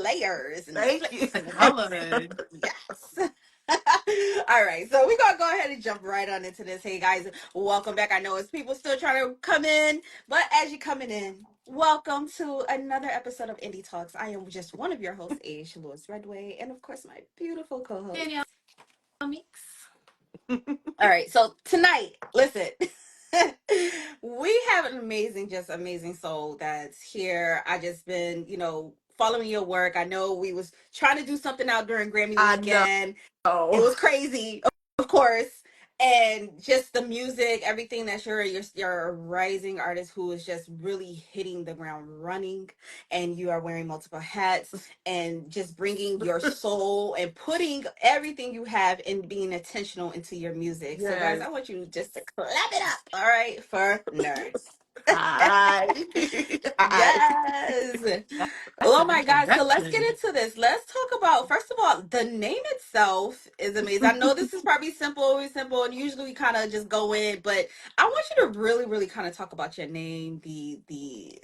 layers and the Thank flips you. and the Color. yes. All right, so we're gonna go ahead and jump right on into this. Hey guys, welcome back. I know it's people still trying to come in, but as you're coming in, welcome to another episode of Indie Talks. I am just one of your hosts, Ashlee Redway, and of course my beautiful co-host. Danielle Mix. All right, so tonight, listen, we have an amazing, just amazing soul that's here. I just been, following your work. I know we was trying to do something out during Grammy I know. weekend. It was crazy, of course. And just the music, everything that you're a rising artist who is just really hitting the ground running, and you are wearing multiple hats and just bringing your soul and putting everything you have and being intentional into your music. So, guys, Yes. I want you just to clap it up, all right, for Nurd. Hi. Hi. Yes. That's Oh an my God. So let's get introduction. into this. Let's talk about, first of all, the name itself is amazing. I know this is probably simple, and usually we kind of just go in, but I want you to really, really kind of talk about your name, the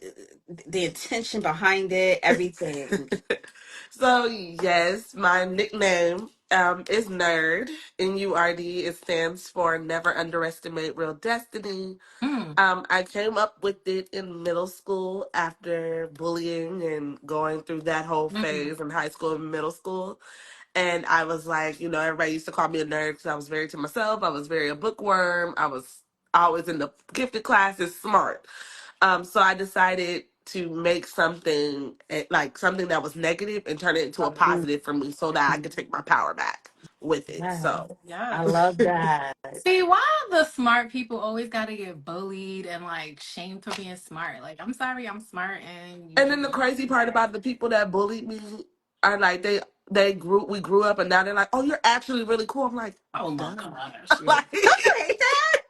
intention behind it, everything. So yes, my nickname is Nerd. NURD. It stands for Never Underestimate Real Destiny. Mm. I came up with it in middle school after bullying and going through that whole Mm-hmm. phase in high school and middle school. And I was like, everybody used to call me a nerd because I was very to myself. I was very a bookworm. I was always in the gifted classes, smart. So I decided to make something like something that was negative and turn it into a Mm, positive for me so that I could take my power back with it. yeah, So I Yes. love that. See, why the smart people always got to get bullied and like shamed for being smart? Like, I'm sorry, I'm smart, and you and then just the don't crazy do part that. about the people that bullied me are like we grew up and now they're like, oh, you're actually really cool. I'm like, Oh my duh. gosh, yeah. like, Don't you hate that?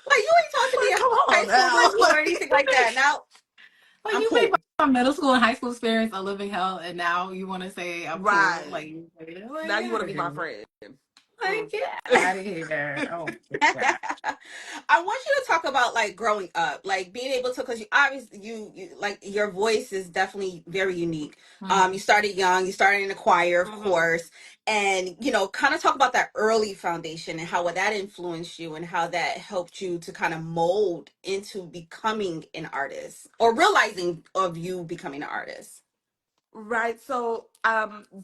Like, you ain't talked to me like, in come high on school, now. middle school, or anything like that. Now, Like, I'm you made cool. my middle school and high school experience a living hell, and now you want to say I'm cool? Right. Like, Now get you want out to of be here. my friend. Like, Mm. get out of here. Oh my god. I want you to talk about like growing up, like being able to, because you obviously you like your voice is definitely very unique. You Mm-hmm. started young, you started in a choir, of hmm course, and kind of talk about that early foundation and how that influenced you and how that helped you to kind of mold into becoming an artist or realizing of you becoming an artist. Right. So,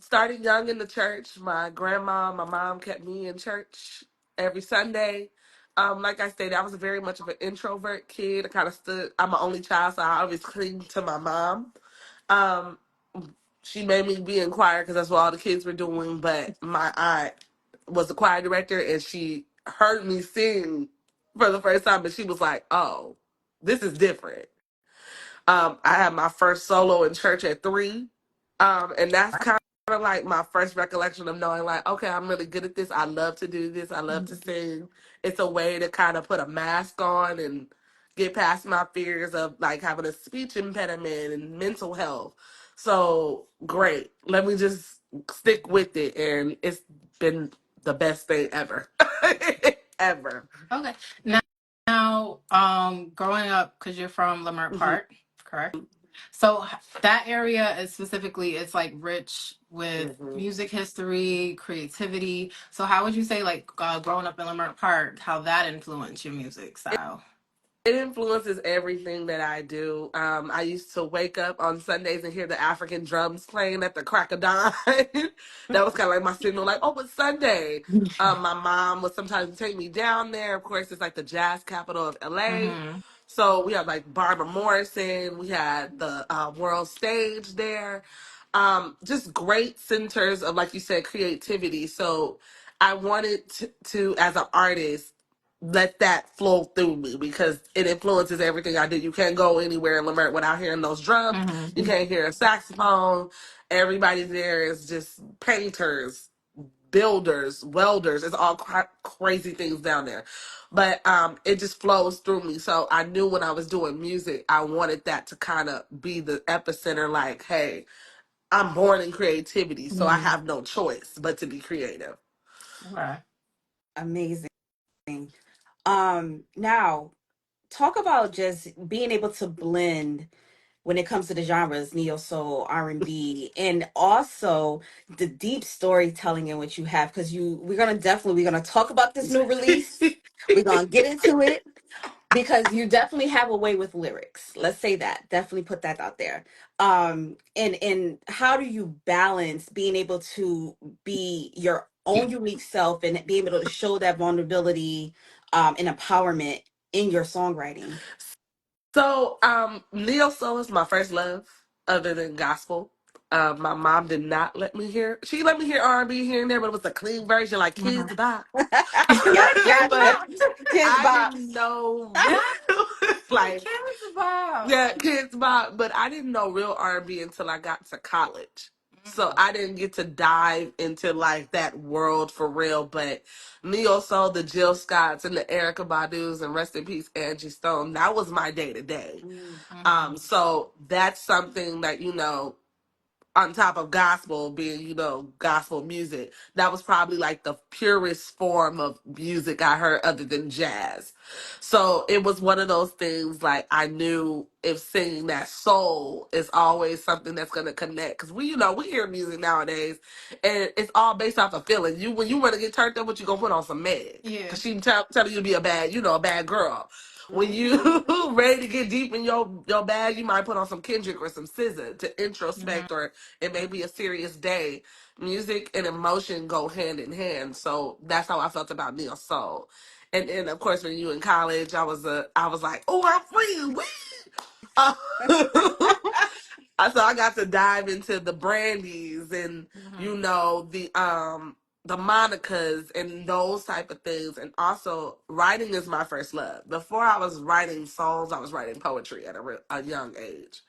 starting young in the church, my grandma, my mom kept me in church every Sunday. Like I stated, I was very much of an introvert kid. I kind of stood. I'm an only child, so I always cling to my mom. Um, she made me be in choir because that's what all the kids were doing. But my aunt was the choir director, and she heard me sing for the first time, and she was like, "Oh, this is different." I had my first solo in church at 3. And that's kind of like my first recollection of knowing, like, okay, I'm really good at this. I love to do this. I love to sing. It's a way to kind of put a mask on and get past my fears of like having a speech impediment and mental health. So great. Let me just stick with it. And it's been the best thing ever. Ever. Okay. Now, growing up, because you're from Leimert hmm Park, correct? So that area is specifically, it's like rich with hmm music history, creativity. So how would you say, like, growing up in Leimert Park, how that influenced your music style? It influences everything that I do. I used to wake up on Sundays and hear the African drums playing at the crack of dawn. That was kind of like my signal, like, oh, it's Sunday. My mom would sometimes take me down there. Of course, it's like the jazz capital of LA. Mm-hmm. So we had like Barbara Morrison. We had the World Stage there. Just great centers of, like you said, creativity. So I wanted to as an artist, let that flow through me because it influences everything I do. You can't go anywhere in Lamert without hearing those drums. You Mm-hmm. can't hear a saxophone. Everybody there is just painters, builders, welders. It's all crazy things down there. But it just flows through me. So I knew when I was doing music, I wanted that to kind of be the epicenter. Like, hey, I'm born in creativity, so I Mm-hmm. have no choice but to be creative. Okay. Amazing. Now talk about just being able to blend when it comes to the genres, neo soul, R&B, and also the deep storytelling in which you have, because we're gonna talk about this new release. We're gonna get into it because you definitely have a way with lyrics. Let's say that. Definitely put that out there. And how do you balance being able to be your own unique self and being able to show that vulnerability and empowerment in your songwriting? So, neo soul is my first love, other than gospel. My mom did not let me hear. She let me hear R&B here and there, but it was a clean version, like Mhm. Kids Bop. Yep, gotcha. But Kids I Bop. didn't know, like, Cares about. yeah, Kids Bop. But I didn't know real R&B until I got to college. So I didn't get to dive into like that world for real. But neo soul, the Jill Scotts and the Erica Badu's, and rest in peace Angie Stone. That was my day to day. Mm, So that's something that, on top of gospel being, gospel music, that was probably like the purest form of music I heard other than jazz. So it was one of those things like I knew if singing that soul is always something that's going to connect. Because we hear music nowadays and it's all based off of feeling. When you want to get turned up, what you going to put on some Meg? Yeah. Because she telling you to be a bad girl. When mhm, you ready to get deep in your bag, you might put on some Kendrick or some SZA to Mhm. introspect, or it may be a serious day. Music and emotion go hand in hand. So that's how I felt about neo soul. And then of course when you in college, I was like, oh, I'm free. Wee! Uh, so I got to dive into the brandies and Mhm. the Monicas and those type of things. And also writing is my first love. Before I was writing songs, I was writing poetry at a young age.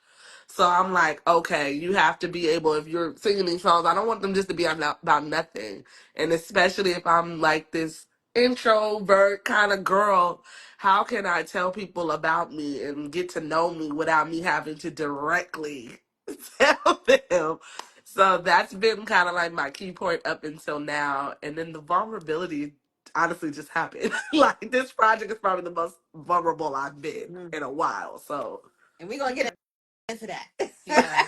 So I'm like, okay, you have to be able, if you're singing these songs, I don't want them just to be about nothing. And especially if I'm like this introvert kind of girl, how can I tell people about me and get to know me without me having to directly tell them? So that's been kind of like my key point up until now. And then the vulnerability honestly just happened. Like this project is probably the most vulnerable I've been mm. in a while. So And we're gonna get into that. Yeah.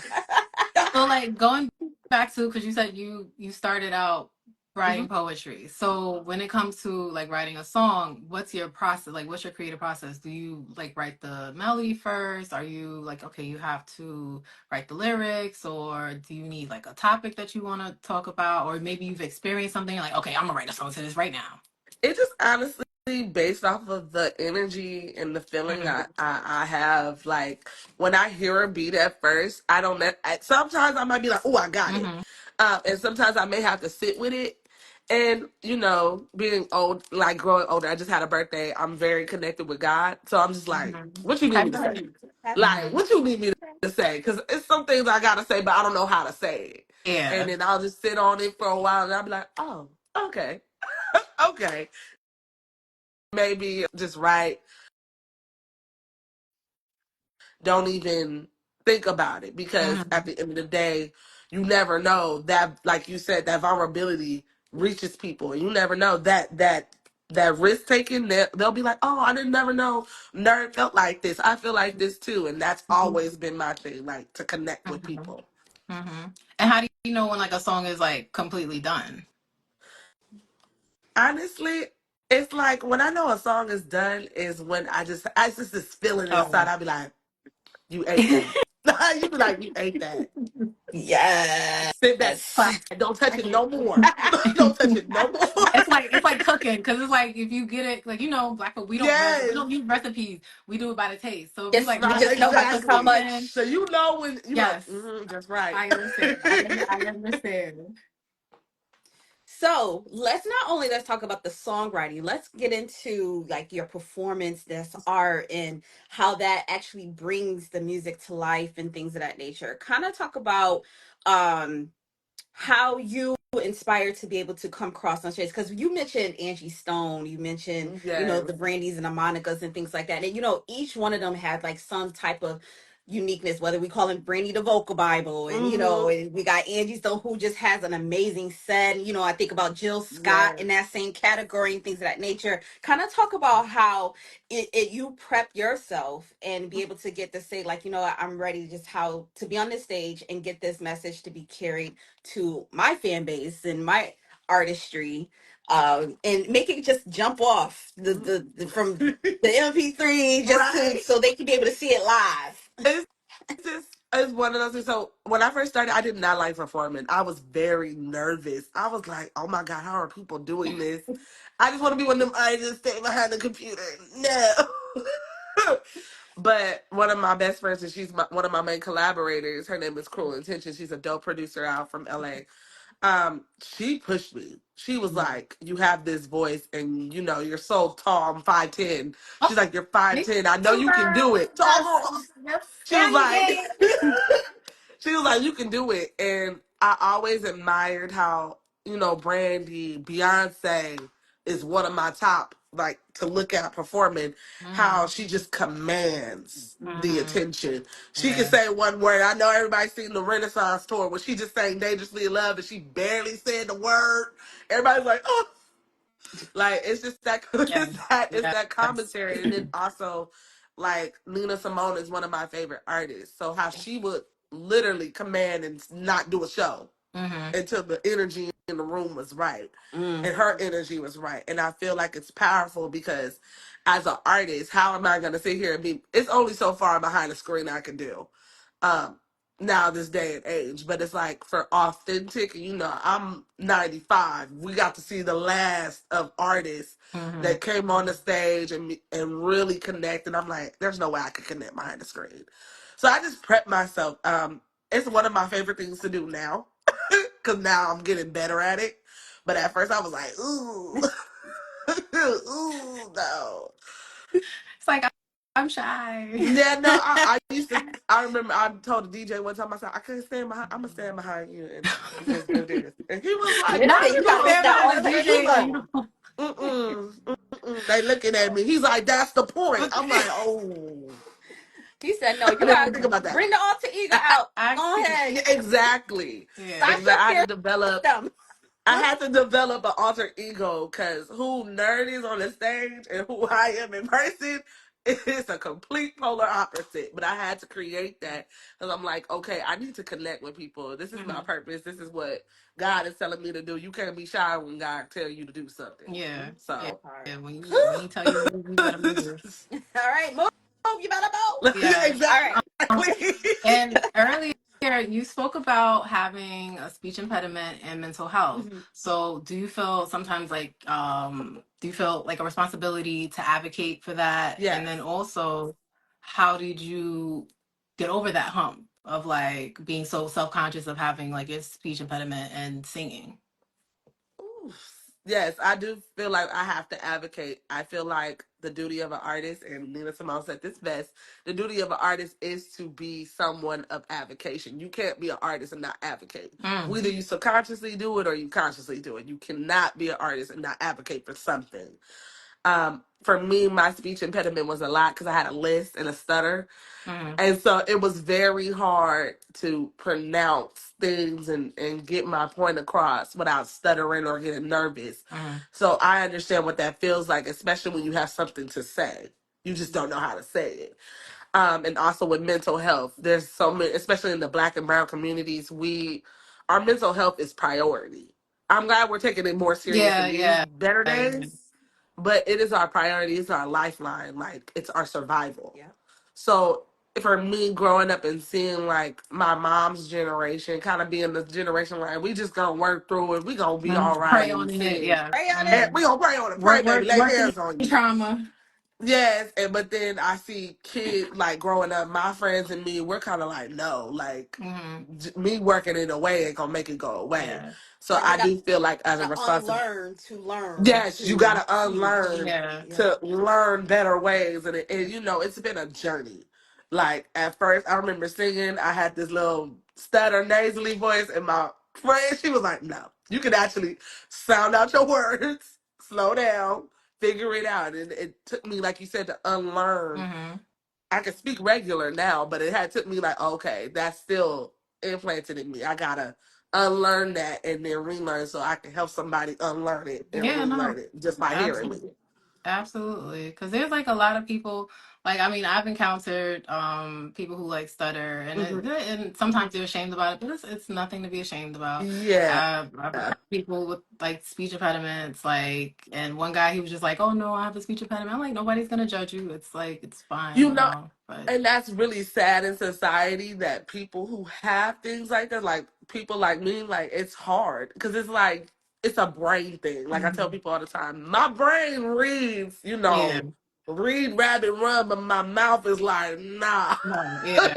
So like going back to, because you said you started out mhm. writing poetry. So when it comes to like writing a song, what's your process? Like what's your creative process? Do you like write the melody first? Are you like, okay, you have to write the lyrics, or do you need like a topic that you want to talk about? Or maybe you've experienced something like, okay, I'm gonna write a song to this right now. It just honestly based off of the energy and the feeling Mm-hmm. I have. Like when I hear a beat at first, I don't. Sometimes I might be like, "Oh, I got it," Mm-hmm. and sometimes I may have to sit with it. And being old, like growing older, I just had a birthday. I'm very connected with God, so I'm just like, Mm-hmm. "What you need me Happy to say? birthday. Like, Mm-hmm. what you need me to say?" Because it's some things I gotta say, but I don't know how to say it. And Yeah. then I'll just sit on it for a while, and I'll be like, "Oh, okay, okay." Maybe just write, don't even think about it, because Mm-hmm. at the end of the day, you never know that, like you said, that vulnerability reaches people. You never know that risk taking. They'll be like, "Oh, I didn't never know Nurd felt like this. I feel like this too," and that's always been my thing, like to connect with Mm-hmm. people. Mm-hmm. And how do you know when like a song is like completely done? Honestly, it's like when I know a song is done is when I just this feeling inside. Oh. I'll be like, "You ate that." You be like, "You ate that." Yes. Sit back. Clap. Don't touch it no more. Don't touch it no more. It's like cooking, because it's like if you get it, like, black folk, we Yes, don't use recipes, we do it by the taste. So if you Just like you right, just really know know how what you're how exactly. cooking, much. So you know when you be like, yes, that's right. I understand. I understand. So let's talk about the songwriting. Let's get into like your performance, this art, and how that actually brings the music to life and things of that nature. Kind of talk about um how you inspired to be able to come across on stage, because you mentioned Angie Stone, you mentioned Yes. the Brandies and the Monicas and things like that, and each one of them had like some type of uniqueness, whether we call him Brandy the Vocal Bible, and and we got Angie Stone, who just has an amazing set. I think about Jill Scott in Yes. that same category and things of that nature. Kind of talk about how you prep yourself and be able to get to say, like, I'm ready, just how to be on this stage and get this message to be carried to my fan base and my artistry, and make it just jump off the from the MP3, just to Right. so they can be able to see it live. It's just it's one of those things. So when I first started, I did not like performing. I was very nervous. I was like, oh my God, how are people doing this? I just want to be one of them I just stay behind the computer. No. But one of my best friends, and one of my main collaborators, her name is Cruel Intention. She's a dope producer out from LA. She pushed me. She was like, "You have this voice, and you're so tall. I'm 5'10". Oh, She's like, "You're me 5'10". I know too, you can girl. do it. Tall Yes, girls." yes, She was like, period. she was like, "You can do it." And I always admired how Brandy, Beyonce is one of my top, like, to look at performing. How Mm-hmm. she just commands the Mm-hmm. attention. She can Yeah. say one word. I know everybody's seen the Renaissance tour where she just sang "Dangerously in Love" and she barely said the word. Everybody's like, "Oh." Like, it's just that Yes. it's that Yes. commentary. And then also, like, Nina Simone is one of my favorite artists. So how she would literally command and not do a show Mm-hmm. until the energy in the room was right, Mm. and her energy was right. And I feel like it's powerful because as an artist, how am I going to sit here and be? It's only so far behind the screen I can do. Um, Now this day and age, but it's like for authentic. I'm 95. We got to see the last of artists Mm-hmm. that came on the stage and really connect. And I'm like, there's no way I could connect behind the screen. So I just prep myself. It's one of my favorite things to do now because now I'm getting better at it. But at first I was like, ooh, ooh, no. It's like I'm shy. Yeah, no, I used to. I remember I told the DJ one time, I said, I couldn't stand behind. I'm gonna stand behind you and just do this. And he was like, Nurd Not "What said you you even gotta doing?" let stand that behind I the alter said, "You DJ and like, ego. you They looking at me." He's like, "That's the point." I'm don't. like, "Oh, He said, no, I you didn't even gotta think about that." bring the alter ego out. I Go can't. ahead. Yeah, exactly. Yeah. Exactly. Sasha I had to Fierce develop. them. I had to develop an alter ego because who Nerd is on the stage and who I am in person is a complete polar opposite. But I had to create that because I'm like, okay, I need to connect with people. This is my Mm-hmm. purpose. This is what God is telling me to do. You can't be shy when God tell you to do something. Yeah. Yeah. So, Yeah. When you tell you to move, you better move. All right, move. You better move. Yeah. All right. Um, exactly. and earlier you spoke about having a speech impediment and mental health. Mhm. So do you feel sometimes like do you feel like a responsibility to advocate for that? And Yes. then also, how did you get over that hump of like being so self-conscious of having like a speech impediment and singing? Oof. Yes, I do feel like I have to advocate. I feel like the duty of an artist, and Nina Simone said this best, the duty of an artist is to be someone of advocation. You can't be an artist and not advocate. Mm. Whether you subconsciously do it or you consciously do it. You cannot be an artist and not advocate for something. For me, my speech impediment was a lot because I had a lisp and a stutter. Mm. And so it was very hard to pronounce things and get my point across without stuttering or getting nervous. Mm. So I understand what that feels like, especially when you have something to say. You just don't know how to say it. And also with mental health, there's so many, especially in the Black and brown communities, our mental health is priority. I'm glad we're taking it more serious Yeah, in these yeah. better Yeah. days, but it is our priority. It's our lifeline. Like, it's our survival. Yeah. So for me, growing up and seeing like my mom's generation, kind of being the generation like we just gonna work through it, we gonna be all right Pray and on it, sing, yeah. Pray on and it. Mm. we gonna pray on it, pray baby, lay Working hands on in you. trauma. Yes, and but then I see kids like growing up, my friends and me, we're kind of like, no, like Hmm. me working it away ain't gonna make it go away. Yeah. So Like we I got do feel like as a to responsible, unlearn to learn yes, you to gotta unlearn Yeah. yeah. to learn better ways, and it's been a journey. Like at first, I remember singing, I had this little stutter nasally voice, and my friend, she was like, no, you can actually sound out your words, slow down, figure it out. And it took me, like you said, to unlearn Hmm. I can speak regular now, but it had took me like, okay, that's still implanted in me. I gotta unlearn that and then relearn so I can help somebody unlearn it and Yeah, no, relearn it just by hearing me. absolutely. Absolutely. Because there's like a lot of people, like, I mean, I've encountered people who like stutter and Hmm. and sometimes they're ashamed about it, but it's nothing to be ashamed about. Yeah. I've heard people with like speech impediments, like, and one guy, he was just like, oh no, I have a speech impediment. I'm like, nobody's going to judge you. It's like, it's fine, You you know, know, but and that's really sad in society that people who have things like that, like people like me, like it's hard because it's like it's a brain thing. Like I tell Mhm. people all the time, my brain reads, Yeah, read rabbit run, but my mouth is like, nah, no, yeah.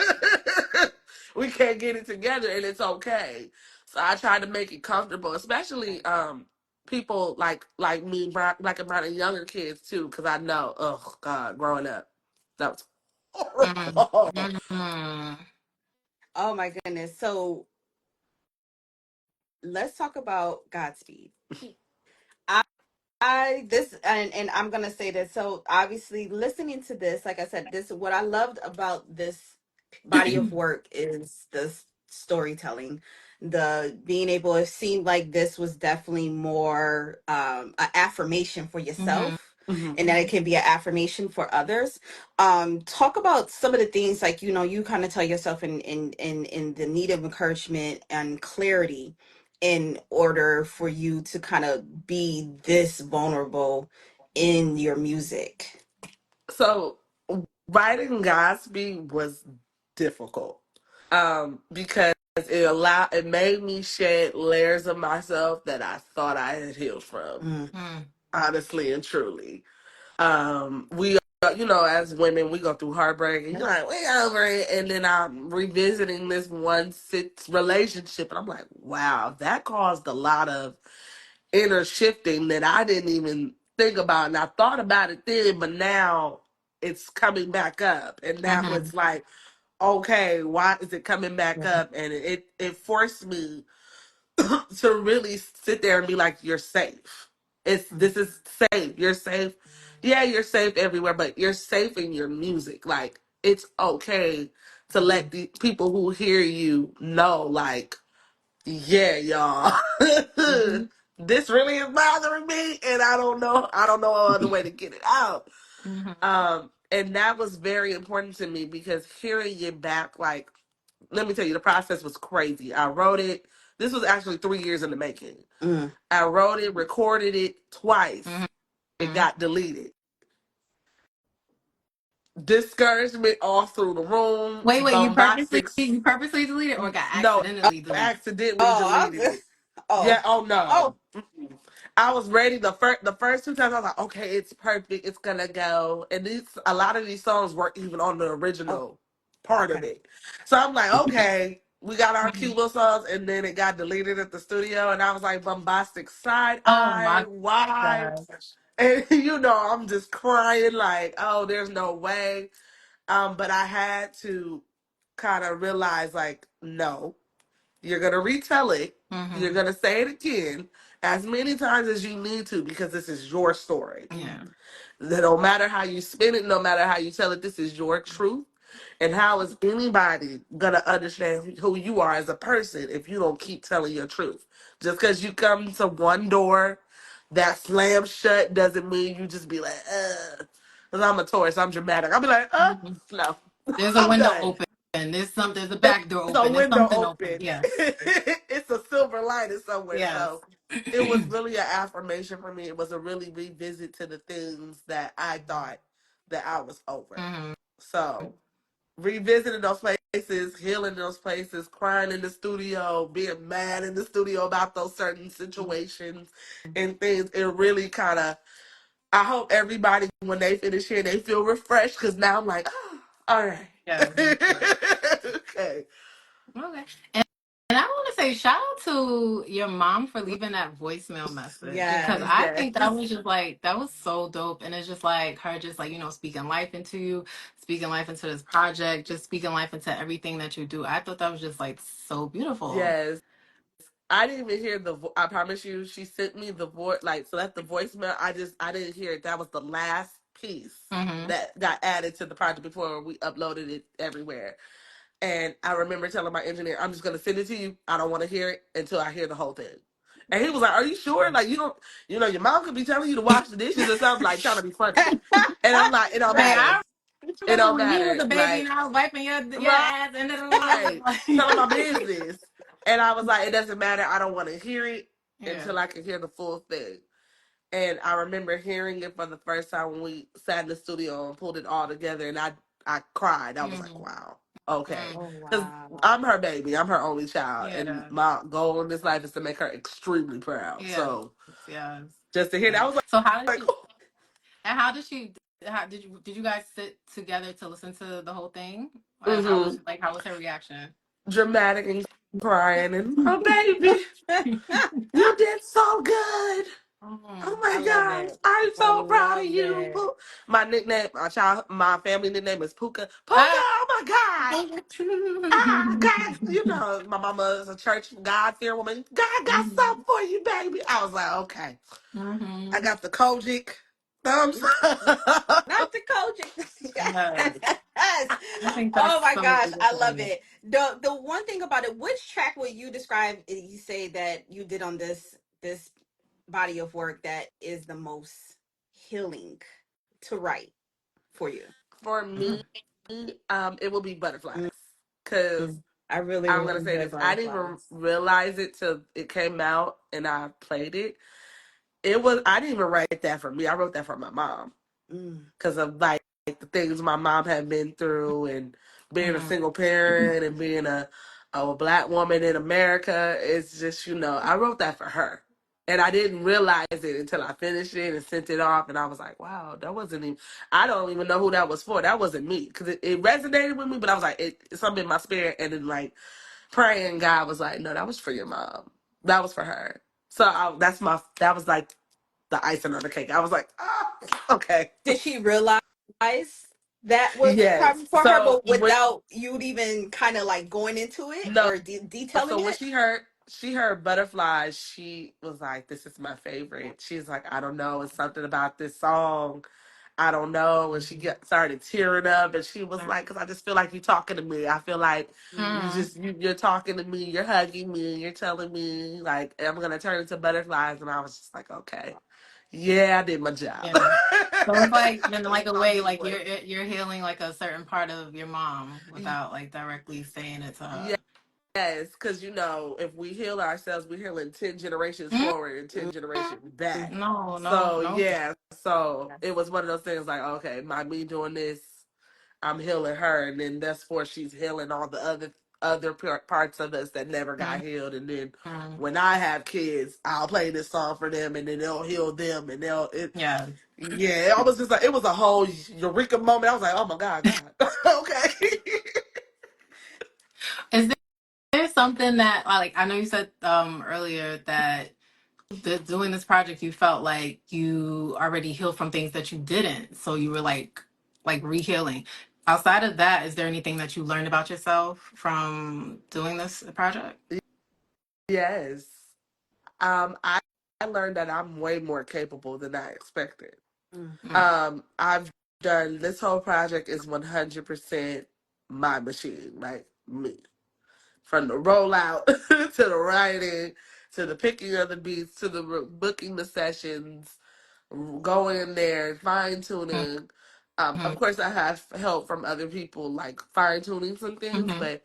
we can't get it together, and it's okay. So I try to make it comfortable, especially people like me, like around the younger kids too, because I know, oh God, growing up, that was Mhm. horrible. Mhm. Oh my goodness. So let's talk about Godspeed. I this and I'm gonna say this. So obviously, listening to this, like I said, this what I loved about this body of work is the storytelling, the being able. It seemed like this was definitely more an affirmation for Mhm. yourself, Mhm. and that it can be an affirmation for others. Talk about some of the things like you kind of tell yourself in the need of encouragement and clarity in order for you to kind of be this vulnerable in your music. So writing Godspeed was difficult because it made me shed layers of myself that I thought I had healed from, Mm, Mhm. honestly and truly. We as women, we go through heartbreak and you're like, we over it, and then I'm revisiting this one relationship and I'm like, wow, that caused a lot of inner shifting that I didn't even think about. And I thought about it then, but now it's coming back up. And that was Mhm. like, okay, why is it coming back up? And it forced me to really sit there and be like, you're safe. This is safe. You're safe. Yeah, you're safe everywhere, but you're safe in your music. Like it's okay to let the people who hear you know, like, yeah, y'all. Mhm. This really is bothering me and I don't know other way to get it out. Mhm. And that was very important to me because hearing it back, like, let me tell you, the process was crazy. I wrote it. This was actually 3 years in the making. mm. I wrote it, recorded it twice. It Mhm. got deleted. Discouragement all through the room. Wait, Bombastic. you purposely deleted or got No, accidentally I deleted? accidentally Oh, I deleted was, it. Yeah. oh, Oh no. oh, Mm-mm. I was ready the first two times. I was like, okay, it's perfect. It's gonna go. And a lot of these songs weren't even on the oh, original part of okay. it. So I'm like, okay, we got our cute Mhm. little songs, and then it got deleted at the studio, and I was like, bombastic side Oh eye, my why? gosh. And I'm just crying like, oh, there's no way. But I had to kind of realize like, no, you're gonna retell it. You're Mhm. gonna say it again as many times as you need to because this is your story. Yeah. That no matter how you spin it, no matter how you tell it, this is your truth. And how is anybody gonna understand who you are as a person if you don't keep telling your truth? Just because you come to one door that slams shut doesn't mean you just be like, because I'm a Taurus, I'm dramatic. I'll be like, Mhm. no, There's a I'm window done. open. There's a back door A open. There's window something open. open. Yes. It's a silver lining somewhere. Yes. So it was really an affirmation for me. It was a really revisit to the things that I thought that I was over. Mhm. So revisiting those places, healing those places, crying in the studio, being mad in the studio about those certain situations and things. It really kind of, I hope everybody, when they finish here, they feel refreshed because now I'm like, oh, all right. Yes. Okay. Okay. And I want to say shout out to your mom for leaving that voicemail message because Yes. I Yes. think that was just like that was so dope, and it's just like her just like speaking life into you, speaking life into this project, just speaking life into everything that you do. I thought that was just like so beautiful. Yes. I didn't even hear I promise you, she sent me the voice, like, so that's the voicemail. I didn't hear it. That was the last piece Mm-hmm. that got added to the project before we uploaded it everywhere. And I remember telling my engineer, I'm just gonna send it to you. I don't want to hear it until I hear the whole thing. And he was like, "Are you sure? Like, you don't, your mom could be telling you to wash the dishes or something, like trying to be funny." And I'm like, "It don't Hey, Right. matter. I It remember don't when you was matter. a baby and Like, I was wiping your right, ass and telling my business." And I was like, "It doesn't matter. I don't want to hear it yeah. until I can hear the full thing." And I remember hearing it for the first time when we sat in the studio and pulled it all together, and I cried. I was like, Mm-hmm. "Wow, okay," Mm-hmm. Oh because wow. I'm her baby. I'm her only child, and Yeah. my goal in this life is to make her extremely proud. Yes. So Yes. just to hear that, Yeah. I was like, So how did like she? And how did she? How did you guys sit together to listen to the whole thing? And mm-hmm, how was her reaction? dramatic and crying, and my baby, you did so good. Oh Mm. my I love gosh, it. I'm I so proud of love you. it. My nickname, my family nickname is Puka. Puka, Ah. oh my gosh. Ah, God, my mama is a church God-fearing woman. God got something for you, baby. I was like, okay. I Mm-hmm. got the Kojic thumbs up. Not the coaching. Yes. Yes. I think Oh that's my so gosh, I love beautiful. it. The one thing about it, which track would you describe? You say that you did on this body of work that is the most healing to write for you. For me, Mm. it will be butterflies. Mm, Because I really I'm gonna say remember this. I didn't even butterflies. realize it till it came out and I played it. I didn't even write that for me. I wrote that for my mom. Mm, Because of like the things my mom had been through and being a Mm. single parent and being a black woman in America. It's just, I wrote that for her. And I didn't realize it until I finished it and sent it off. And I was like, wow, that wasn't even, I don't even know who that was for. That wasn't me. Because it resonated with me, but I was like, it's something in my spirit. And then like praying, God was like, no, that was for your mom. That was for her. So that was like the icing on the cake. I was like, oh, okay. did she realize that was Yes. probably for her, So but without you even kind of like going into it no, or detailing so when it? she heard butterflies, she was like, "This is my favorite." She's like, "I don't know, it's something about this song. I don't know." And she started tearing up, and she was like, "Cause I just feel like you're talking to me. I feel like Mm. you're talking to me. You're hugging me. You're telling me like I'm gonna turn into butterflies." And I was just like, "Okay, yeah, I did my job." Yeah. So it's like in like In a my way, big like way. you're healing like a certain part of your mom without like directly saying it to her. Yes, because if we heal ourselves, we're healing 10 generations Mm. forward and 10 generations back. No, no, So no. yeah, so Yes. it was one of those things like, okay, by me doing this, I'm healing her, and then that's for she's healing all the other parts of us that never got healed. And then Mm-hmm. when I have kids, I'll play this song for them, and then they'll heal them, and Yeah. yeah, it was just like it was a whole eureka moment. I was like, oh my God, okay. Is there something that like I know you said earlier that doing this project you felt like you already healed from things that you didn't, so you were like re-healing. Outside of that, is there anything that you learned about yourself from doing this project? Yes. I learned that I'm way more capable than I expected. Mm, Mm. I've done this whole project is 100% my machine, like me. From the rollout to the writing to the picking of the beats to the booking the sessions, going in there, fine tuning. Of Mm-hmm. course, I have help from other people, like fine tuning some things, Mm-hmm. but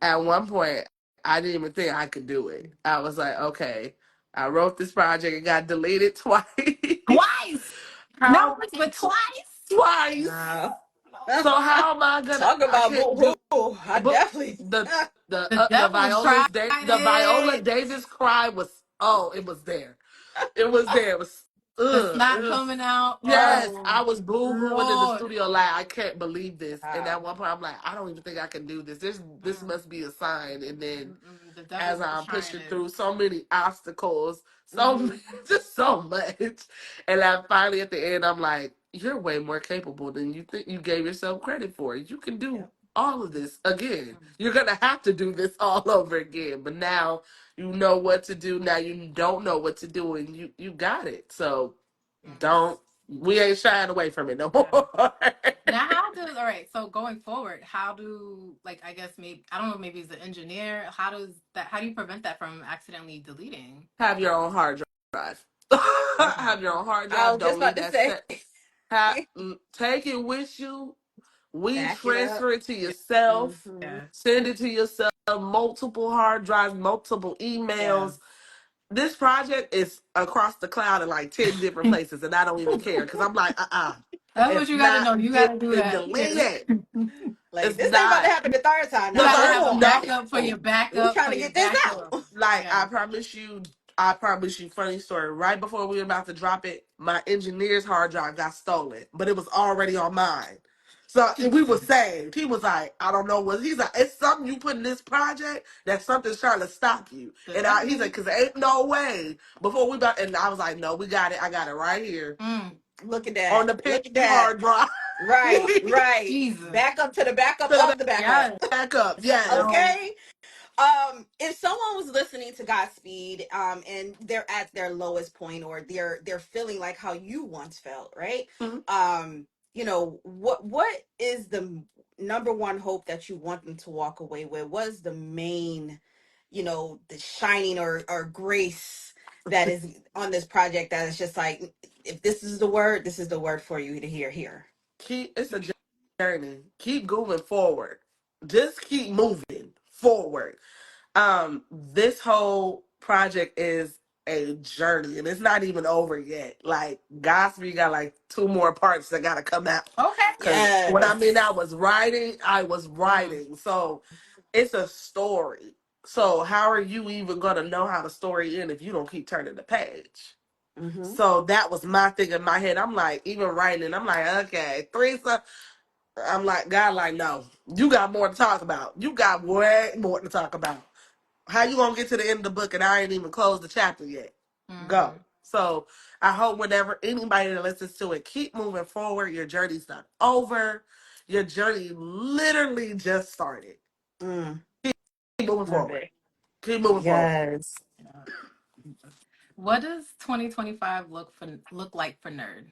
at one point, I didn't even think I could do it. I was like, okay, I wrote this project, it got deleted twice. Twice. Not How once, but twice. twice? wow. So how am I gonna? Talk I about can't boo do, boo. I but definitely. The the devil's tried The Viola it. Davis cry was, oh, it was there. It was there. It was The snot ugh. coming out. Yes, Oh I was boo-hooing in the Lord. studio like I can't believe this. And Wow. at one point I'm like, I don't even think I can do this. This Mm, must be a sign. And then the devil as was I'm trying pushing it. through so many obstacles, Hmm. just so much. And then finally at the end I'm like, you're way more capable than you think you gave yourself credit for. You can do Yep. all of this again. You're gonna have to do this all over again. But now you know what to do. Now you don't know what to do and you got it. So Yes. don't. We ain't shying away from it no Yeah. more. Now, how does all right? So going forward, how do like I guess maybe I don't know maybe as an engineer, how does that? How do you prevent that from accidentally deleting? Have your own hard drive. Okay. Have your own hard I drive. was just Don't leave about to that say, set. Take it with you. We back it up. transfer it to yourself. Hmm. Yeah. Send it to yourself. Multiple hard drives, multiple Yeah. emails. This project is across the cloud in like 10 different places, and I don't even care because I'm like, That's what it's you got to know. not You got to getting do that. Yeah. deleted. Like It's this ain't about to not. happen the third time. You Now got to No, have a hold on. backup for your We backup trying for to your get this backup. out. like Yeah. I promise you, funny story. Right before we were about to drop it, my engineer's hard drive got stolen, but it was already on mine. So we were saved. He was like, I don't know what he's like. It's something you put in this project that something's trying to stop you. The And he's devil. like, cause ain't no way before we about. And I was like, no, we got it. I got it right here Mm. Look at on that. the Look at pink that. hard drive. Right, right. Jesus. Back up to the backup To the of the backup. Yes. backup. Yes. No. Okay. If someone was listening to Godspeed, and they're at their lowest point, or they're feeling like how you once felt, right? Mhm. What is the number one hope that you want them to walk away with? What is the main, the shining or grace that is on this project that is just like, if this is the word for you to hear here. It's a journey. Keep moving forward. Just keep moving forward. This whole project is a journey and it's not even over yet. Like Godspeed got like two more parts that gotta come out. Okay. Cause when I mean Yes. I was Mm. writing. So it's a story. So how are you even gonna know how the story ends if you don't keep turning the page? Mm-hmm. So that was my thing in my head. I'm like, even writing, I'm like, okay, three. I'm like, God, like, no, you got more to talk about. You got way more to talk about. How you gonna get to the end of the book and I ain't even closed the chapter yet? Go. Mm-hmm. So I hope whenever anybody that listens to it, keep moving forward. Your journey's not over. Your journey literally just started. Mm, Keep moving love forward. it. Keep moving forward. Yes. What does 2025 look like for Nerd?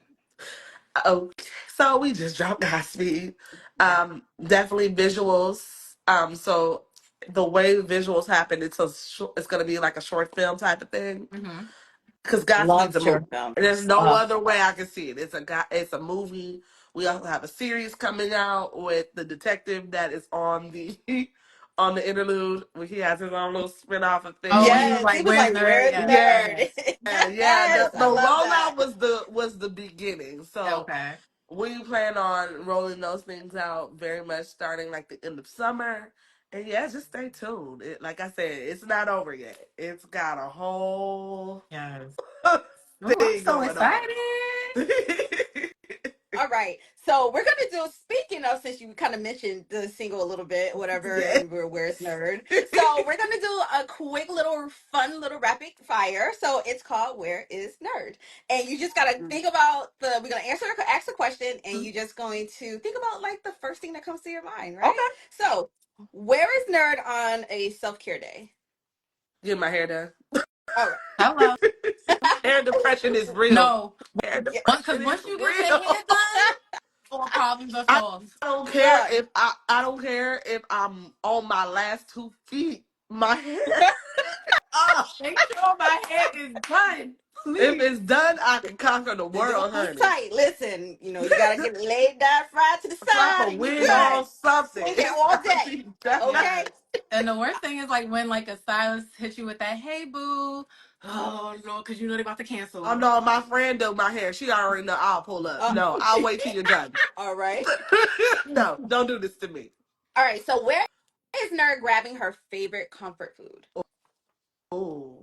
Okay, so we just dropped Godspeed. Yeah. Definitely visuals. So the way the visuals happen, it's gonna be like a short film type of thing. Mm-hmm. Because Godspeed's Love a movie. short And there's films. no other way I can see it. It's a movie. We also have a series coming out with the detective that is on the on the interlude. Where he has his own little spin-off of Oh, things. he was Yes. He like, was "Where's like, Nerd?" where's Yes, Yeah, nerd? yes. yeah. The Yes. the I love that. rollout was the beginning. So Okay. we plan on rolling those things out very much starting like the end of summer. And yeah, just stay tuned. Like I said, it's not over yet. It's got a whole Yes. Oh, I'm thing so going on. excited. All right. So we're gonna do, speaking of, since you kind of mentioned the single a little bit, whatever, Yes. and where's nerd. So we're gonna do a quick little fun little rapid fire. So it's called Where is Nerd? And you just gotta think about we're gonna ask a question, and you're just going to think about like the first thing that comes to your mind, right? Okay. So where is nerd on a self-care day? Get my hair done. All right. Hello. Hair depression is real. No, Hair Yeah. because depression is once you get your real. hair done, all problems are I solved. don't care Look. if I don't care if I'm on my last 2 feet. My hair. Ah, Make sure my hair is done, if please. it's done, I can conquer the The world, dude's honey. tight. Listen, you gotta get it laid down, fried to the Slap a side, and you wig And good. on something. Swing it It's all gotta day. be done. Okay? yes. And the worst thing is like when like a stylist hits you with that, "Hey boo," oh no, because you know they're about to Oh cancel. no, my friend do my hair. She already know I'll pull up. Uh, No, I'll wait till you're done. all right. No, don't do this to me. All right. So where is Nerd grabbing her favorite comfort food? Ooh.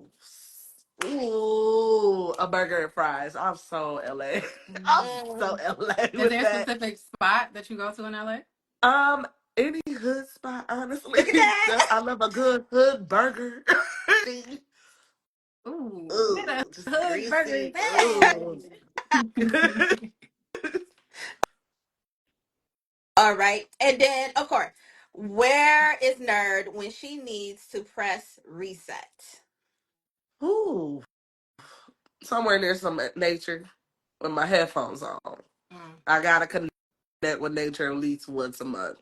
Ooh, a burger and fries. I'm so LA. I'm so Mm, LA Is with there a that. specific spot that you go to in LA? Any hood spot, honestly. look at that. I love a good hood burger. Ooh, where Ooh, the just hood burger is greasy. at? Ooh. All right. And then, of course, where is Nerd when she needs to press reset? Ooh. Somewhere near some nature. with my headphones on. Mm. I gotta connect with nature at least once a month.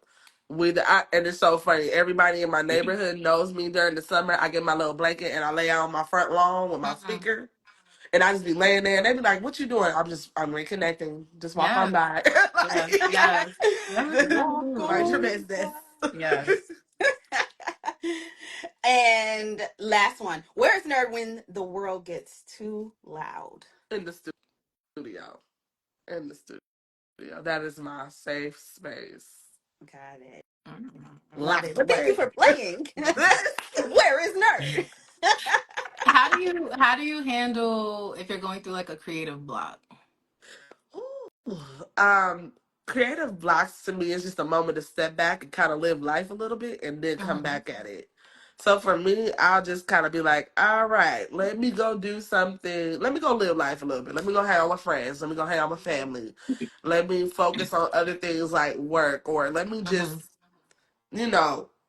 And it's so funny. Everybody in my neighborhood knows me during the summer. I get my little blanket and I lay out on my front lawn with my Mm-mm. speaker, and I just be laying there. And they be like, "What you doing?" I'm reconnecting. Just walk on Yes, by. yes, Like, yes. walk Mind your on business. by. Yes. And last one. Where's Nerd when the world gets too loud? In the studio. In the studio. That is my safe space. Got it. Love Locked it. But thank you away. for playing. Where is Nerd? How do you handle if you're going through like a creative block? Ooh, um, creative blocks to me is just a moment to step back and kind of live life a little bit and then come Mm-hmm. back at it. So for me, I'll just kind of be like, all right, let me go do something. Let me go live life a little bit. Let me go hang out with friends. Let me go hang out with family. Let me focus on other things like work, or let me Mm-hmm. just,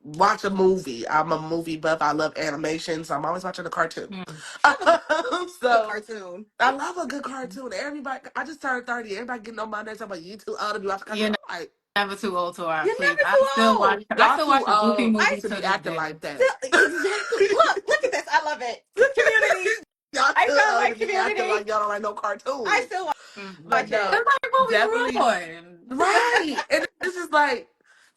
watch a movie. I'm a movie buff. I love animation, so I'm always watching a cartoon. Mm-hmm. I love a good So cartoon. I love a good cartoon. Everybody, I just turned 30. Everybody getting on my nerves talking about you too old to be watching cartoon. You're I'm like, never too old to watch, You're please. never I too still watch. old. I y'all still too watch a Goofy old I movie to to be this acting day. like that. still exactly look at this. I love it. Community. Y'all I too found old my to be acting community. like y'all don't like no I cartoons. still But watch Mm-hmm. no, it. That's like what we grew definitely on. right. And it's just like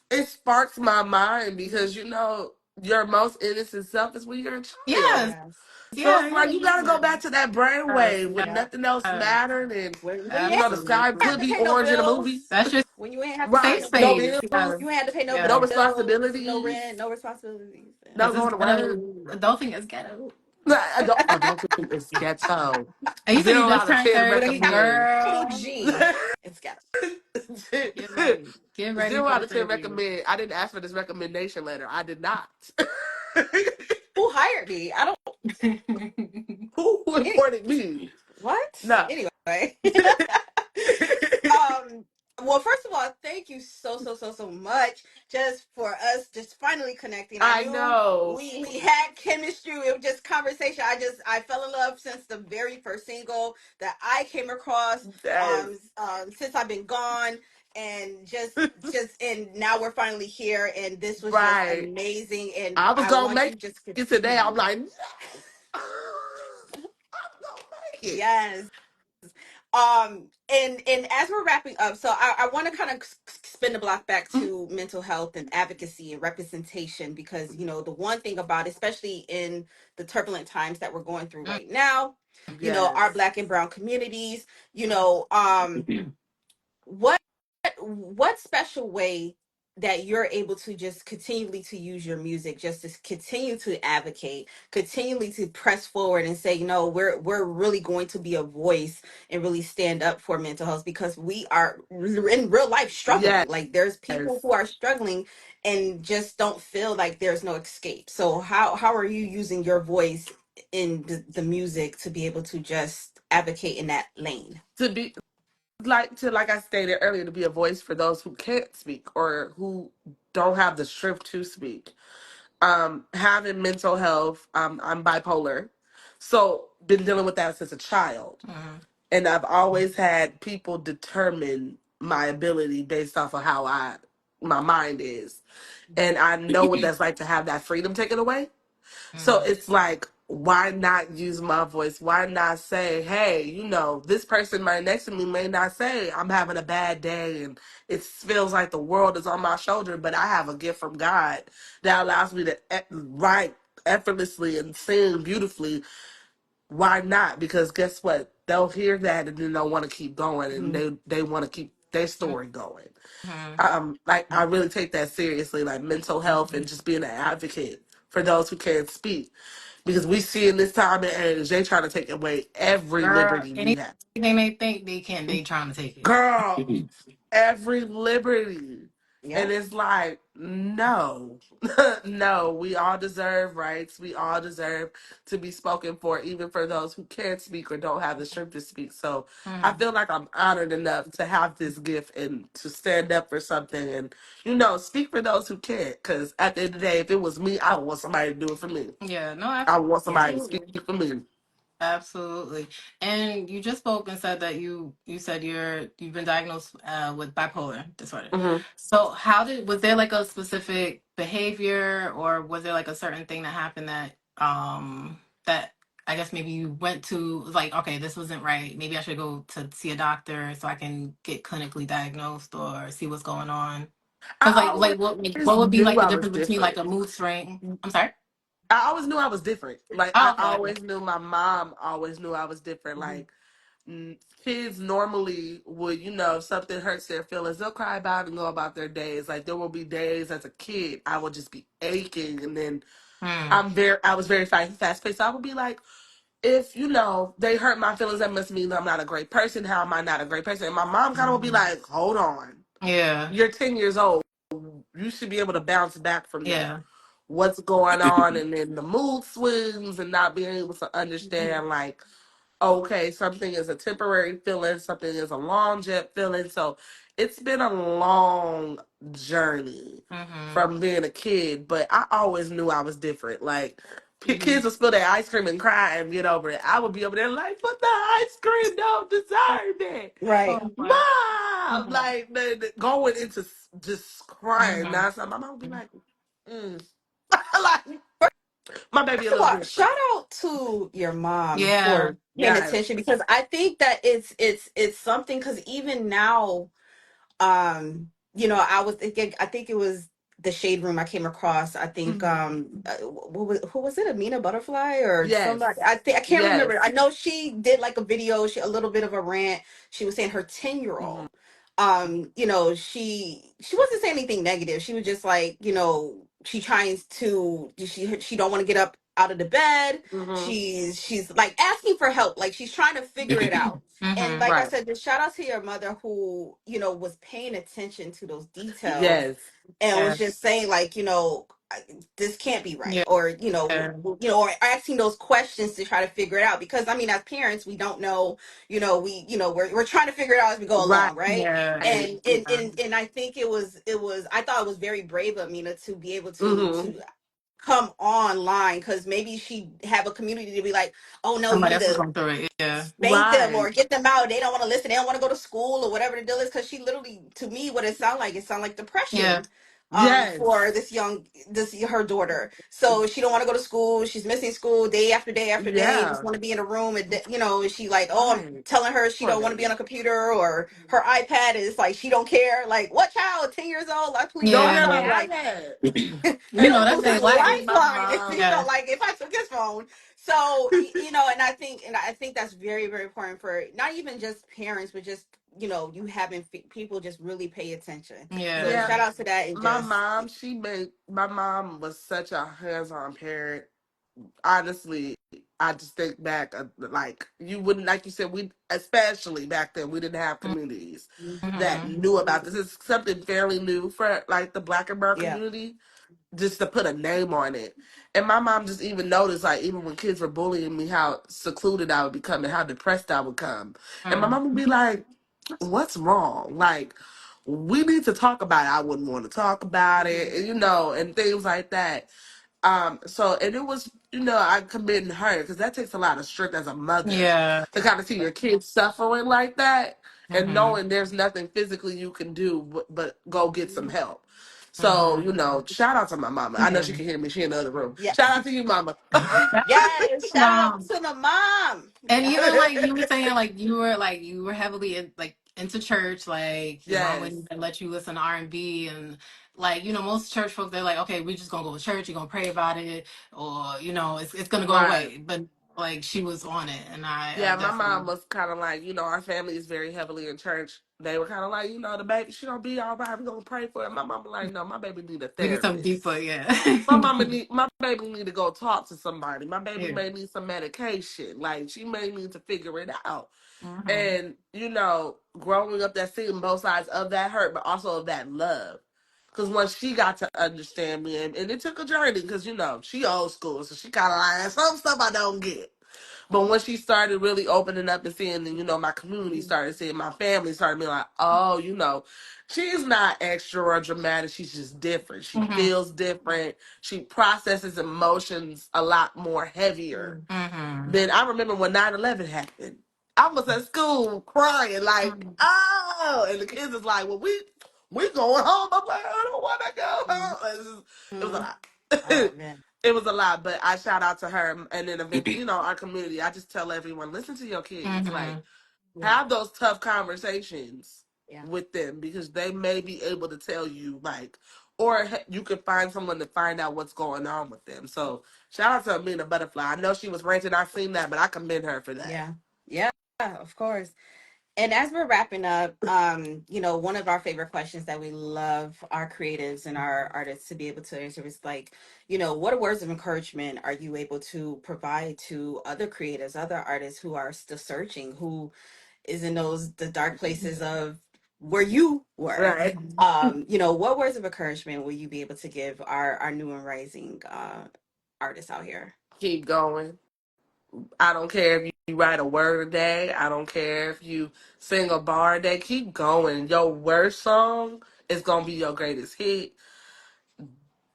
it sparks my mind because your most innocent self is when you're a child. Yes. Yes. So Yeah. it's Yeah. like you gotta go Yeah. back to that Yes. brainwave when Yes. nothing else mattered, and When you ain't the sky Absolutely. have could to be pay no orange in a bills. movie. That's your When you ain't have to pay safe Right. no No bills. space. bills, Yes. You ain't had to pay no no Yes. bills, no responsibilities, rent, no responsibilities. Yeah. no Because it's going to work. ghetto. Adulting is ghetto. I don't think it's ghetto. And you said you 0 just out of turned 10 With a 30, recommend. capital girl. G. It's got Get ready. Get ready 0 for out the of 10 30s. recommend. I didn't ask for this recommendation letter. I did not. who hired me. I don't Who any appointed me? what? No. Anyway. Um, well, first of all, thank you so much just for us just finally connecting. I I knew know. we had chemistry. It was just conversation. I fell in love since the very first single that I came across. Yes. Since I've been gone, and and now we're finally here, and this was just Right. amazing. And I was I gonna want make you just it today. I'm continue. like, yes. I'm gonna make it. Yes. And as we're wrapping up, so I want to kind of spin the block back to mental health and advocacy and representation, because the one thing about, especially in the turbulent times that we're going through right now, our Yes. Black and Brown communities, what what special way that you're able to just continually to use your music just to continue to advocate, continually to press forward and say, we're really going to be a voice and really stand up for mental health, because we are in real life struggling. Yes. Like, there's people who are struggling and just don't feel like there's no escape. So how are you using your voice in the music to be able to just advocate in that lane? To be like I stated earlier, to be a voice for those who can't speak or who don't have the strength to speak. Having mental health, I'm bipolar. So been dealing with that since a child. Mhm. And I've always had people determine my ability based off of how my mind is. And I know what that's like to have that freedom taken away. So Mhm. it's like, why not use my voice? Why not say, hey, this person right next to me may not say I'm having a bad day and it feels like the world is on my shoulder, but I have a gift from God that allows me to write effortlessly and sing beautifully. Why not? Because guess what? They'll hear that and then they'll want to keep going, and they want to keep their story going. Mhm. Like, I really take that seriously, like mental health and just being an advocate for those who can't speak, because we see in this time and age they trying to take away every Girl, liberty we anything have. they think they can, they trying to take it. Girl, every liberty. Yeah. And it's like, no, no, we all deserve rights. We all deserve to be spoken for, even for those who can't speak or don't have the strength to speak. So I Mhm. feel like I'm honored enough to have this gift and to stand up for something and, speak for those who can't. Because at the end of the day, if it was me, I would want somebody to do it for me. Yeah, no, I want somebody to speak absolutely. for me. Absolutely. And you just spoke and said that you said you've been diagnosed with bipolar disorder. Hmm. So how did was there like a specific behavior, or was there like a certain thing that happened that I guess maybe you went to, like, okay, this wasn't right. Maybe I should go to see a doctor so I can get clinically diagnosed or see what's going on. Because I what always would be knew like the I was difference between like different. a mood swing? I'm sorry. I always knew I was different. Like Oh, I okay. always knew. My mom always knew I was different. Mhm. Like kids normally would, if something hurts their feelings, they'll cry about it and go about their days. Like there will be days as a kid I would just be aching, and then Mm, I was very fast paced. So I would be like, if they hurt my feelings, that must mean I'm not a great person. How am I not a great person? And my mom kind of would be mhm. like, hold on, Yeah. you're 10 years old. You should be able to bounce back from that. Yeah. What's going on, and then the mood swings and not being able to understand, like, okay, something is a temporary feeling, something is a long jet feeling. So it's been a long journey Hmm. from being a kid, but I always knew I was different. Like, Mhm. kids would spill their ice cream and cry and get over it. I would be over there like, but the ice cream don't deserve it. Right. Oh my. Mom! Mhm. Like, going into just crying. Mhm. Now, so my mom would be like, mm. Like, my baby a First of little all, shout different. out to your mom Yeah. for paying Yes. attention, because I think that it's something, because even now, I was thinking, I think it was the shade room I came across. I think Mhm. who was it, Amina Butterfly or Yes. somebody? I think I can't remember. Yes. I know she did like a video, a little bit of a rant. She was saying her 10-year-old, Hmm. she wasn't saying anything negative. She was just like, she tries to, she don't want to get up out of the bed. Hmm. She's like asking for help, like she's trying to figure it out. And Hmm. like I Right. said, just shout out to your mother who, was paying attention to those details Yes. and was just Yes. saying like, this can't be right, Yeah. or or asking those questions to try to figure it out, because I mean, as parents, we don't know, we're trying to figure it out as we go Right. along, right? Yeah. And I think it was I thought it was very brave of Mina to be able Hmm. to come online, because maybe she have a community to be like, oh no, you Somebody need else is to going through it. Yeah. spank them Right. or get them out. They don't want to listen. They don't want to go to school or whatever the deal is. Because she literally, to me, what it sound like Yeah. depression, for Yes. this her daughter. So she don't want to go to school. She's missing school day after day after day. Just Yeah. want to be in a room. And she like, oh, I'm Right. telling her she Poor don't want to be on baby. a computer or her iPad is like she don't care. Like, what child, 10 years old? Like, please Don't don't have play. Yeah. an Like, iPad. That's lose their his Literally, life. my lifeline. mom. Yeah. Like if I took his phone. So and I think that's very, very important for not even just parents, but just you having people just really pay attention. So Yeah. Yeah. shout out to that, and just My mom was such a hands-on parent. Honestly, I just think back, like you wouldn't, like you said, we, especially back then, we didn't have communities that Mm-hmm. knew about this. It's something fairly new for like the Black and brown yeah. community, just to put a name on it. And my mom just even noticed, like, even when kids were bullying me, how secluded I would become and how depressed I would come. And my Mm. mom would be like, what's wrong? Like, we need to talk about it. I wouldn't want to talk about it, and, and things like that. So, and it was, I commend her because that takes a lot of strength as a mother Yeah. to kind of see your kids suffering like that and Mm-hmm. knowing there's nothing physically you can do but go get some help. So, Mm-hmm. shout out to my mama. I know Yeah. she can hear me. She in the other room. Yeah. Shout out to you, mama. Yes. Shout out Mom. to the mom. And Yeah. even like you were saying, you were heavily into church. Like your mom Yes. wouldn't even let you listen to R&B, and like most church folks, they're like, okay, we're just gonna go to church. You're gonna pray about it, or it's gonna go Right. away. But like she was on it, and I Yeah, my mom definitely was kind of like, our family is very heavily in church. They were kind of like, the baby, she gonna be all right. We're gonna pray for her. My mom was like, no, my baby need a we need something therapist. deeper. Yeah. My baby need to go talk to somebody. My baby Yeah. may need some medication. Like she may need to figure it out. Mm-hmm. And growing up, that seeing both sides of that hurt, but also of that love. Because once she got to understand me, and it took a journey, because she old school, so she kind of like some stuff I don't get. But when she started really opening up and seeing, and my community started seeing, my family started being like, oh, she's not extra or dramatic. She's just different. She Mm-hmm. feels different. She processes emotions a lot more heavier. Mm-hmm. Then I remember when 9/11 happened. I was at school crying like, Mm-hmm. oh, and the kids is like, well, we going home. I'm like, I don't want to go home. It was a Mhm. lot. Oh man. It was a lot, but I shout out to her, and then eventually, our community. I just tell everyone, listen to your kids, like Mm-hmm. Yeah. have those tough conversations Yeah. with them because they may be able to tell you, like, or you can find someone to find out what's going on with them. So shout out to Amina Butterfly. I know she was ranting. I seen that, but I commend her for that. Yeah. Yeah. Of course. And as we're wrapping up, one of our favorite questions that we love our creatives and our artists to be able to answer is like, what words of encouragement are you able to provide to other creatives, other artists who are still searching, who is in the dark places of where you were? Right. What words of encouragement will you be able to give our new and rising artists out here? Keep going. I don't care if you write a word a day. I don't care if you sing a bar a day. Keep going. Your worst song is gonna be your greatest hit.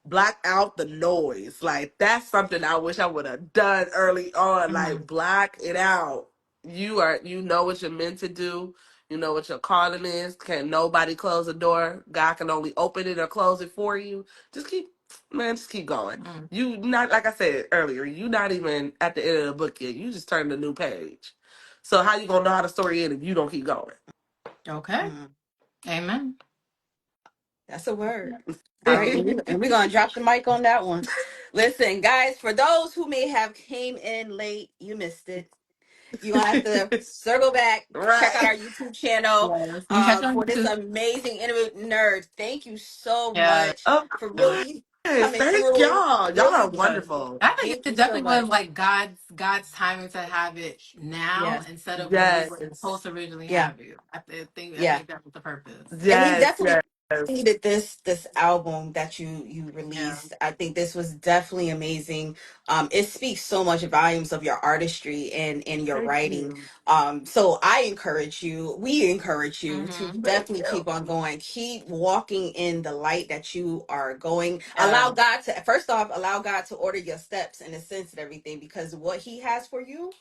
Block out the noise. Like that's something I wish I would have done early on. Mm-hmm. Like block it out. You know what you're meant to do. You know what your calling is. Can nobody close the door? God can only open it or close it for you. Just keep going. You not like I said earlier, you not even at the end of the book yet. You just turned a new page. So how you gonna know how the story ends if you don't keep going? Okay. Mm, Amen. that's a word. All right, and we're gonna drop the mic on that one. Listen, guys, for those who may have came in late, you missed it. You're gonna have to circle back, check out Right. our YouTube channel Yes. You can catch it on for this YouTube. amazing interview. Nerd, thank you so Yeah. much Of for Yeah. really course. coming Thank through. y'all. Y'all Really, are wonderful. I think thank it you so definitely much. was like God's timing to have it now Yes, instead of when we Yes. were supposed to originally yeah, have it. I yeah. think that was the purpose. And he Yes. definitely Yes. needed this album that you Yeah. released. I think this was definitely amazing. It speaks so much volumes of your artistry and your Thank writing. you. So we encourage you to Mm-hmm. Thank definitely you. keep on going, keep walking in the light that you are going. Yeah. Allow God to order your steps in a sense and everything, because what he has for you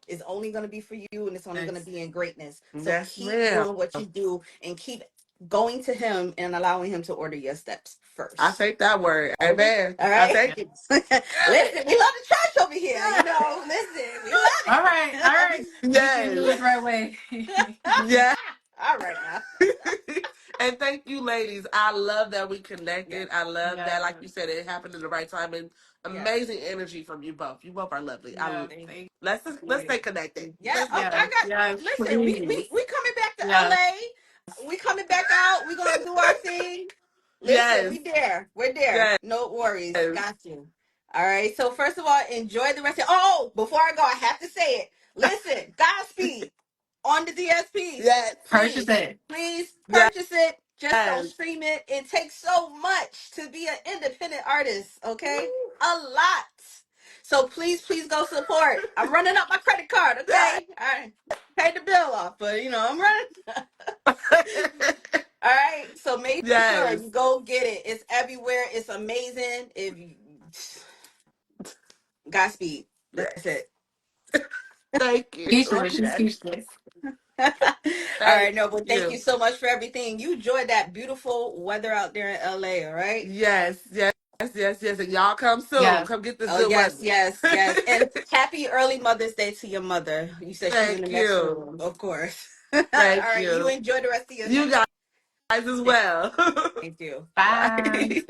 is only going to be for you, and it's only going to Ex- be in greatness. So Yes, keep ma'am. doing what you do and keep going to him and allowing him to order your steps I first. take that word. All Amen. I right. take yeah. it. Listen, we love the church over here. Yes. Listen, we love All right. All right. it. Make sure you do Yes. it the right way. Yes. All right now. And thank you, ladies. I love that we Yes. connected. I love Yeah. that, like you said, it happened in the right time and Yes. amazing energy from you both. You both are lovely. Yeah. Thank Thank Let's you. stay connected. Yeah. Let's Oh, stay Yes. connected. I got. Yes. Listen, Please. we coming back to Yes. LA. We coming back out. We gonna do our thing. Listen, Yes. we there. We're there. Yes. No worries. Got you. All right. So first of all, enjoy the rest of. Oh, before I go, I have to say it. Listen, Godspeed on the DSPs. Yes. Purchase Please, it. please Yes. purchase it. Just don't Yes. stream it. It takes so much to be an independent artist. Okay, a lot. So please go support. I'm running up my credit card. Yes. Okay, all right. Pay the bill off, but I'm running. All right. So make sure Yes. you go get it. It's everywhere. It's amazing. If you Godspeed. That's Yes. it. Thank you. Speechless. She's Yes. speechless. All Thank right, no, but thank you you. so much for everything. You enjoyed that beautiful weather out there in LA, all right? Yes. Yes. Yes. Yes. And y'all come soon. Yeah. Come get this Oh, good yes, weather. yes, yes. And happy early Mother's Day to your mother. You said she's in the Thank next you. room, of course. All Thank right, you you. enjoy the rest of your You night. guys as well. Thank you. Bye. Bye.